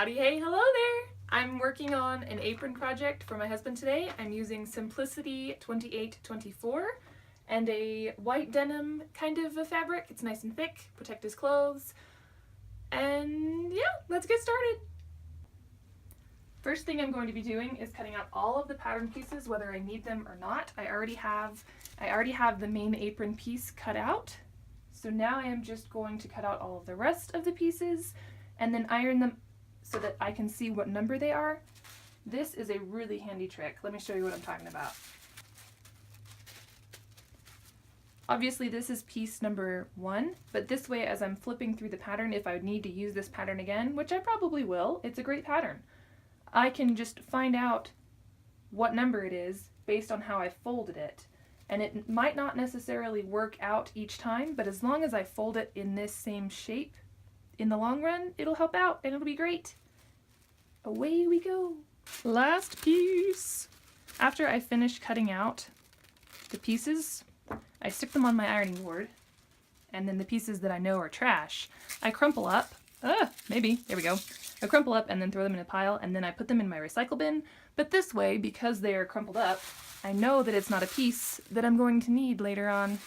Howdy hey, hello there! I'm working on an apron project for my husband today. I'm using Simplicity 2824 and a white denim kind of a fabric. It's nice and thick, protect his clothes. And yeah, let's get started. First thing I'm going to be doing is cutting out all of the pattern pieces, whether I need them or not. I already have the main apron piece cut out. So now I am just going to cut out all of the rest of the pieces and then iron them so that I can see what number they are. This is a really handy trick. Let me show you what I'm talking about. Obviously this is piece number 1, but this way as I'm flipping through the pattern, if I would need to use this pattern again, which I probably will, it's a great pattern, I can just find out what number it is based on how I folded it. And it might not necessarily work out each time, but as long as I fold it in this same shape, in the long run, it'll help out and it'll be great. Away we go. Last piece. After I finish cutting out the pieces, I stick them on my ironing board, and then the pieces that I know are trash, I crumple up. Maybe. There we go. I crumple up and then throw them in a pile, and then I put them in my recycle bin. But this way, because they are crumpled up, I know that it's not a piece that I'm going to need later on.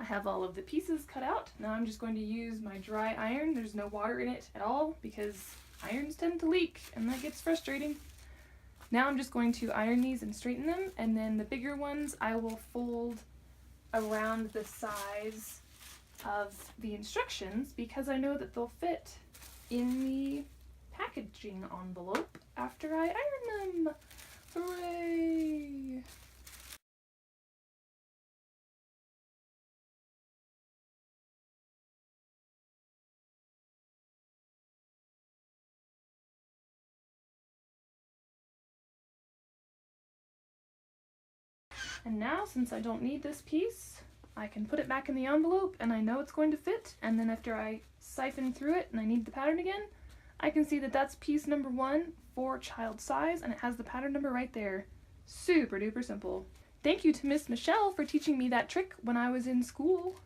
I have all of the pieces cut out. Now I'm just going to use my dry iron. There's no water in it at all because irons tend to leak and that gets frustrating. Now I'm just going to iron these and straighten them, and then the bigger ones I will fold around the size of the instructions because I know that they'll fit in the packaging envelope after I iron them. Hooray! And now, since I don't need this piece, I can put it back in the envelope and I know it's going to fit, and then after I siphon through it and I need the pattern again, I can see that that's piece number 1 for child size and it has the pattern number right there. Super duper simple. Thank you to Miss Michelle for teaching me that trick when I was in school.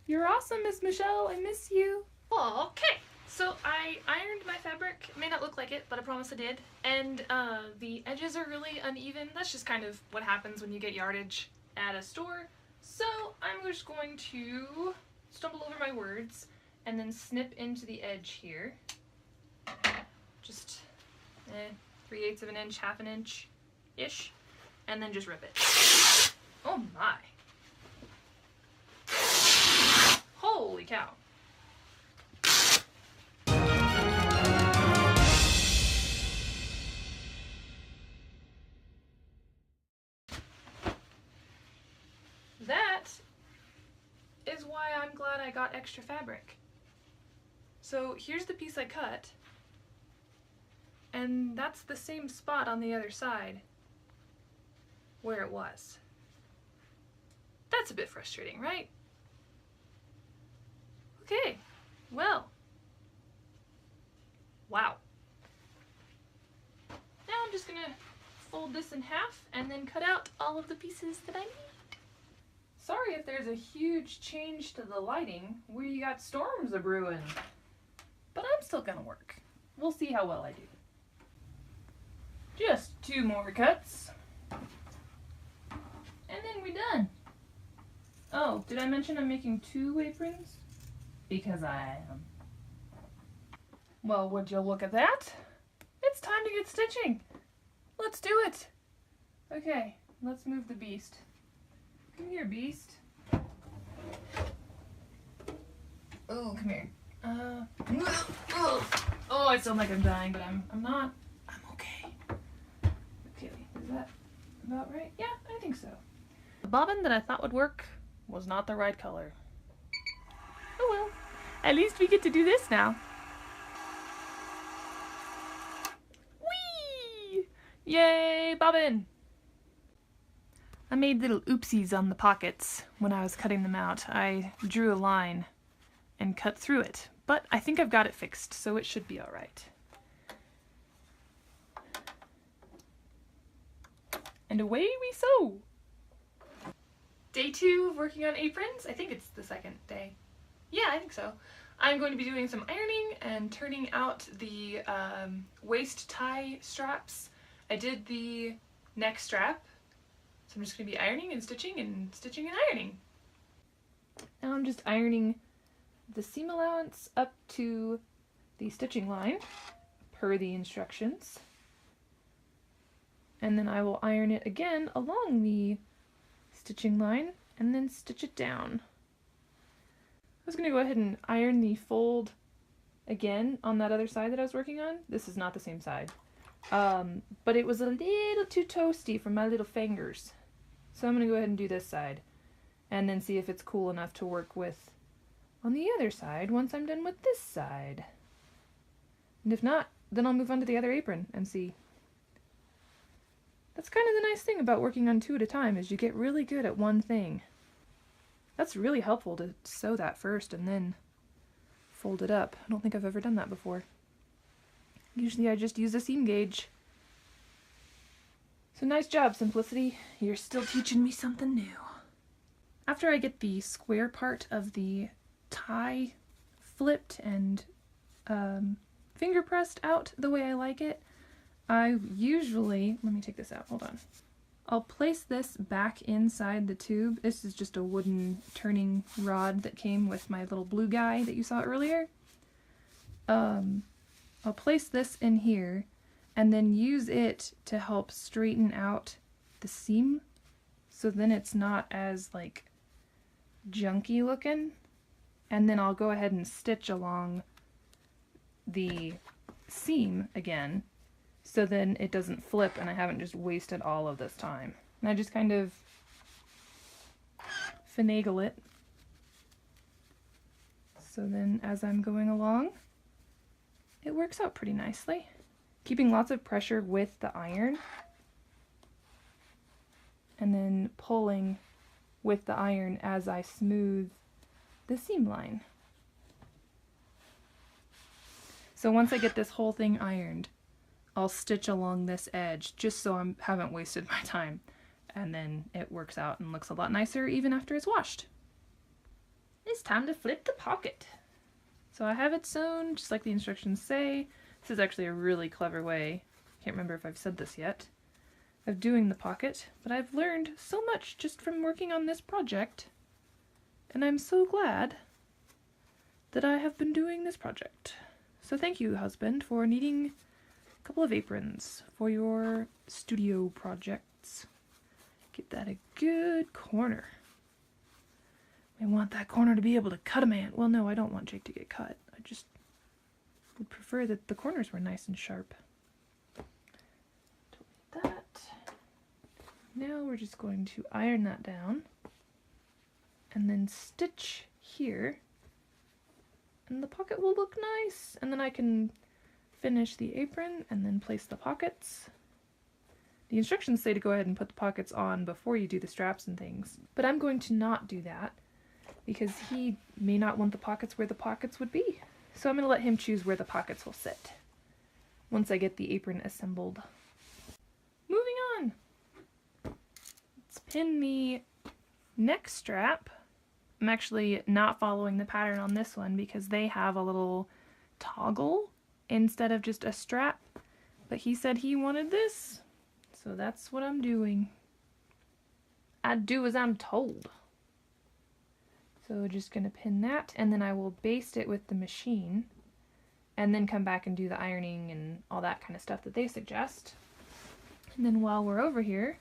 You're awesome, Miss Michelle. I miss you. Okay. So I ironed my fabric. It may not look like it, but I promise I did. And the edges are really uneven. That's just kind of what happens when you get yardage at a store. So I'm just going to stumble over my words and then snip into the edge here. Just 3/8 of an inch, half an inch-ish. And then just rip it. Oh my. Holy cow. That is why I'm glad I got extra fabric. So here's the piece I cut, and that's the same spot on the other side where it was. That's a bit frustrating, right? Okay, well, wow. Now I'm just gonna fold this in half and then cut out all of the pieces that I need. Sorry if there's a huge change to the lighting. We got storms a-brewing. But I'm still gonna work. We'll see how well I do. Just 2 more cuts. And then we're done. Oh, did I mention I'm making 2 aprons? Because I am. Well, would you look at that? It's time to get stitching. Let's do it. Okay, let's move the beast. Come here, beast. Oh, come here. Oh, I sound like I'm dying, but I'm not. I'm okay. Okay, is that about right? Yeah, I think so. The bobbin that I thought would work was not the right color. Oh well. At least we get to do this now. Whee! Yay, bobbin! I made little oopsies on the pockets when I was cutting them out. I drew a line and cut through it, but I think I've got it fixed, so it should be all right. And away we sew! Day 2 of working on aprons. I think it's the second day. Yeah, I think so. I'm going to be doing some ironing and turning out the waist tie straps. I did the neck strap, so I'm just going to be ironing and stitching and stitching and ironing. Now I'm just ironing the seam allowance up to the stitching line per the instructions. And then I will iron it again along the stitching line and then stitch it down. I was going to go ahead and iron the fold again on that other side that I was working on. This is not the same side. But it was a little too toasty for my little fingers. So I'm going to go ahead and do this side and then see if it's cool enough to work with on the other side once I'm done with this side. And if not, then I'll move on to the other apron and see. That's kind of the nice thing about working on two at a time, is you get really good at one thing. That's really helpful to sew that first and then fold it up. I don't think I've ever done that before. Usually I just use a seam gauge. So nice job, Simplicity. You're still teaching me something new. After I get the square part of the tie flipped and finger pressed out the way I like it, I usually, let me take this out, hold on. I'll place this back inside the tube. This is just a wooden turning rod that came with my little blue guy that you saw earlier. I'll place this in here and then use it to help straighten out the seam, so then it's not as like junky looking. And then I'll go ahead and stitch along the seam again, so then it doesn't flip and I haven't just wasted all of this time. And I just kind of finagle it. So then as I'm going along, it works out pretty nicely. Keeping lots of pressure with the iron and then pulling with the iron as I smooth the seam line. So once I get this whole thing ironed, I'll stitch along this edge just so I haven't wasted my time, and then it works out and looks a lot nicer even after it's washed. It's time to flip the pocket. So I have it sewn just like the instructions say. This is actually a really clever way, can't remember if I've said this yet, of doing the pocket, but I've learned so much just from working on this project, and I'm so glad that I have been doing this project. So thank you, husband, for needing a couple of aprons for your studio projects. Get that a good corner. I want that corner to be able to cut a man. Well, no, I don't want Jake to get cut. I just would prefer that the corners were nice and sharp. Delete that. Now we're just going to iron that down and then stitch here. And the pocket will look nice. And then I can finish the apron and then place the pockets. The instructions say to go ahead and put the pockets on before you do the straps and things, but I'm going to not do that because he may not want the pockets where the pockets would be. So I'm going to let him choose where the pockets will sit once I get the apron assembled. Moving on. Let's pin the neck strap. I'm actually not following the pattern on this one because they have a little toggle instead of just a strap, but he said he wanted this, so that's what I'm doing. I do as I'm told. So just gonna pin that, and then I will baste it with the machine and then come back and do the ironing and all that kind of stuff that they suggest. And then while we're over here,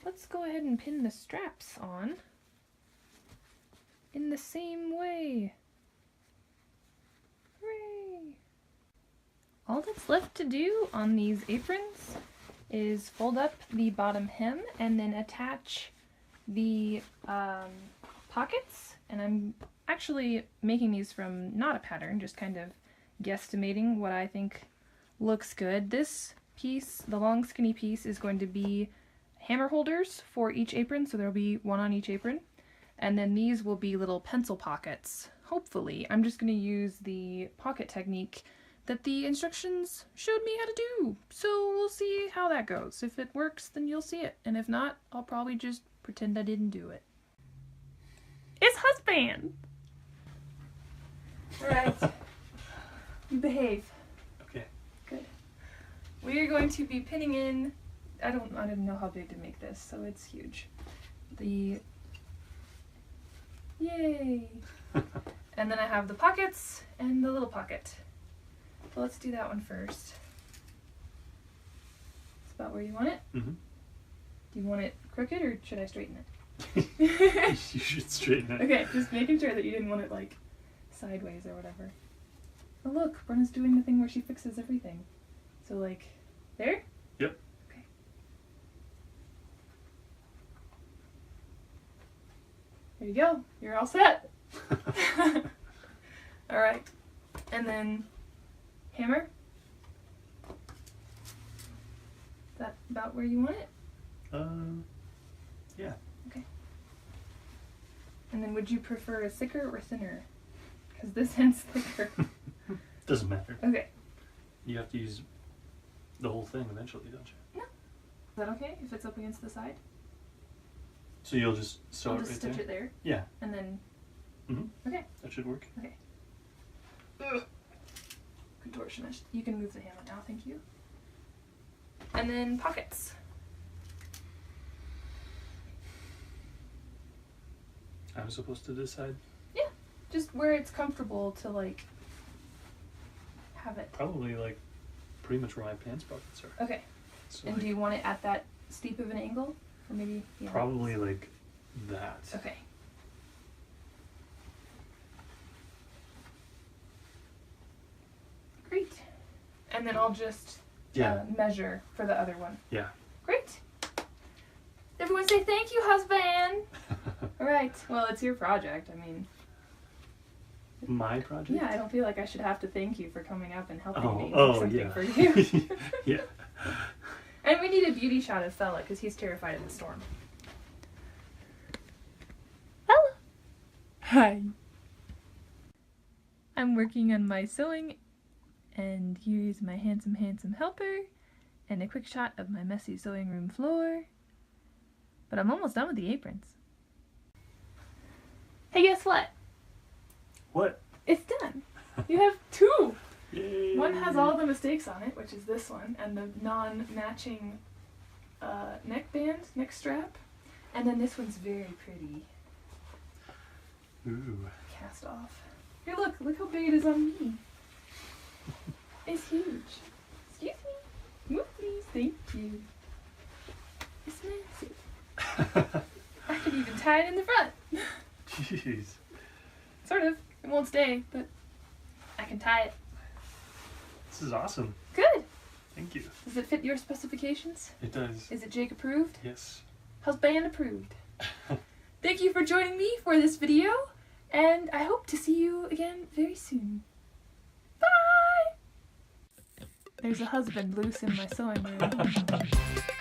let's go ahead and pin the straps on in the same way. Hooray! All that's left to do on these aprons is fold up the bottom hem and then attach the pockets. And I'm actually making these from not a pattern, just kind of guesstimating what I think looks good. This piece, the long skinny piece, is going to be hammer holders for each apron, so there'll be one on each apron. And then these will be little pencil pockets. Hopefully, I'm just going to use the pocket technique that the instructions showed me how to do. So we'll see how that goes. If it works, then you'll see it. And if not, I'll probably just pretend I didn't do it. It's husband! Alright. You behave. Okay. Good. We are going to be pinning in, I didn't know how big to make this, so it's huge. Yay! And then I have the pockets and the little pocket. So let's do that one first. It's about where you want it? Mm-hmm. Do you want it crooked or should I straighten it? You should straighten it. Okay, just making sure that you didn't want it like sideways or whatever. Oh look, Brenna's doing the thing where she fixes everything. So like, there? Yep. Okay. There you go. You're all set. Alright. And then hammer. Is that about where you want it? Yeah. Okay. And then would you prefer a thicker or thinner? Because this end's thicker. Doesn't matter. Okay. You have to use the whole thing eventually, don't you? No. Is that okay if it's up against the side? So you'll just sew I'll it just right stitch there? it there. Yeah. And then. Mm-hmm. Okay. That should work. Okay. Ugh. Contortionist. You can move the hammer now, thank you. And then pockets. I'm supposed to decide? Yeah. Just where it's comfortable to like have it. Probably like pretty much where my pants pockets are. Okay. So And like, do you want it at that steep of an angle? Or maybe yeah. probably like that. Okay. Great. And then I'll just measure for the other one. Yeah. Great. Everyone say thank you, husband. All right. Well, it's your project. I mean. My project? Yeah, I don't feel like I should have to thank you for coming up and helping me make Oh, something yeah. for you. Yeah. And we need a beauty shot of Fella because he's terrified of the storm. Fella! Hi. I'm working on my sewing, and here's my handsome, handsome helper, and a quick shot of my messy sewing room floor. But I'm almost done with the aprons. Hey, guess what? What? It's done. You have two. Yay. One has all the mistakes on it, which is this one, and the non-matching neck strap. And then this one's very pretty. Ooh. Cast off. Here, look how big it is on me. It's huge. Excuse me. Move, please. Thank you. It's massive. I could even tie it in the front. Jeez. Sort of. It won't stay, but I can tie it. This is awesome. Good. Thank you. Does it fit your specifications? It does. Is it Jake approved? Yes. Husband approved. Thank you for joining me for this video, and I hope to see you again very soon. Bye! There's a husband loose in my sewing room.